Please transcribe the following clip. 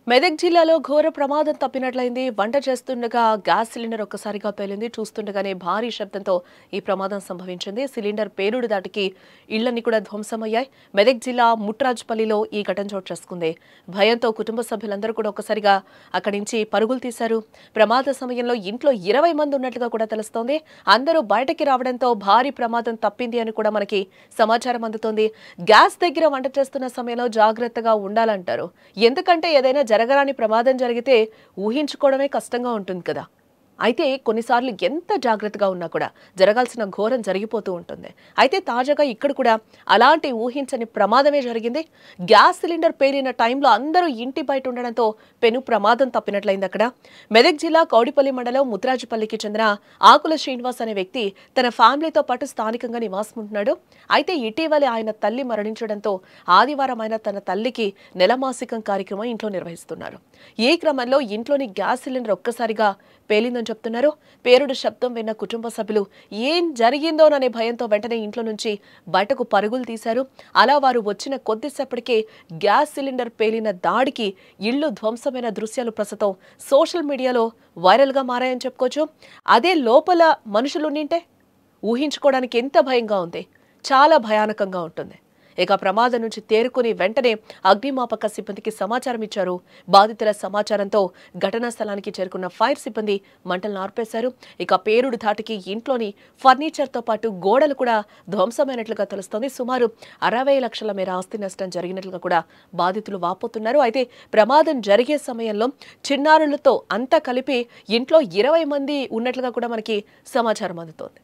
మెదక్ జిల్లాలో ఘోర ప్రమాదం తప్పినట్లయింది. వంట చేస్తుండగా గ్యాస్ సిలిండర్ ఒక్కసారిగా పేలింది. చూస్తుండగానే భారీ శబ్దంతో ఈ ప్రమాదం సంభవించింది. సిలిండర్ పేలుడు దాటికి ఇళ్లన్నీ కూడా ధ్వంసమయ్యాయి. మెదక్ జిల్లా ముట్రాజ్పల్లిలో ఈ ఘటన చోటు చేసుకుంది. భయంతో కుటుంబ సభ్యులందరూ కూడా ఒక్కసారిగా అక్కడి నుంచి పరుగులు తీశారు. ప్రమాద సమయంలో ఇంట్లో 20 మంది ఉన్నట్లుగా కూడా తెలుస్తోంది. అందరూ బయటకి రావడంతో భారీ ప్రమాదం తప్పింది అని కూడా మనకి సమాచారం అందుతోంది. గ్యాస్ దగ్గర వంట చేస్తున్న సమయంలో జాగ్రత్తగా ఉండాలంటారు. ఎందుకంటే ఏదైనా జరగరాని ప్రమాదం జరిగితే ఊహించుకోవడమే కష్టంగా ఉంటుంది కదా. అయితే కొన్నిసార్లు ఎంత జాగ్రత్తగా ఉన్నా కూడా జరగాల్సిన ఘోరం జరిగిపోతూ ఉంటుంది. అయితే తాజాగా ఇక్కడ కూడా అలాంటి ఊహించని ప్రమాదమే జరిగింది. గ్యాస్ సిలిండర్ పేలిన టైంలో అందరూ ఇంటి బయట ఉండడంతో పెను ప్రమాదం తప్పినట్లయింది. అక్కడ మెదక్ జిల్లా కౌడిపల్లి మండలం ముద్రాజపల్లికి చెందిన ఆకుల శ్రీనివాస్ అనే వ్యక్తి తన ఫ్యామిలీతో పాటు స్థానికంగా నివాసం ఉంటున్నాడు. అయితే ఇటీవలే ఆయన తల్లి మరణించడంతో ఆదివారం ఆయన తన తల్లికి నెలమాసికం కార్యక్రమం ఇంట్లో నిర్వహిస్తున్నారు. ఈ క్రమంలో ఇంట్లోని గ్యాస్ సిలిండర్ ఒక్కసారిగా పేలిందని చెప్తున్నారు. పేలుడు శబ్దం విన్న కుటుంబ సభ్యులు ఏం జరిగిందోననే భయంతో వెంటనే ఇంట్లో నుంచి బయటకు పరుగులు తీశారు. అలా వారు వచ్చిన కొద్దిసేపటికే గ్యాస్ సిలిండర్ పేలిన దాడికి ఇళ్లు ధ్వంసమైన దృశ్యాలు ప్రస్తుతం సోషల్ మీడియాలో వైరల్గా మారాయని చెప్పుకోవచ్చు. అదే లోపల మనుషులు ఉండింటే ఊహించుకోవడానికి ఎంత భయంగా ఉంది, చాలా భయానకంగా ఉంటుంది. ఇక ప్రమాదం నుంచి తేరుకుని వెంటనే అగ్నిమాపక సిబ్బందికి సమాచారం ఇచ్చారు. బాధితుల సమాచారంతో ఘటనా స్థలానికి చేరుకున్న ఫైర్ సిబ్బంది మంటలను ఆర్పేశారు. ఇక పేలుడు ధాటికి ఇంట్లోని ఫర్నిచర్తో పాటు గోడలు కూడా ధ్వంసమైనట్లుగా తెలుస్తోంది. సుమారు 60 లక్షల మేర ఆస్తి నష్టం జరిగినట్లుగా కూడా బాధితులు వాపోతున్నారు. అయితే ప్రమాదం జరిగే సమయంలో చిన్నారులతో అంతా కలిపి ఇంట్లో 20 మంది ఉన్నట్లుగా కూడా మనకి సమాచారం అందుతోంది.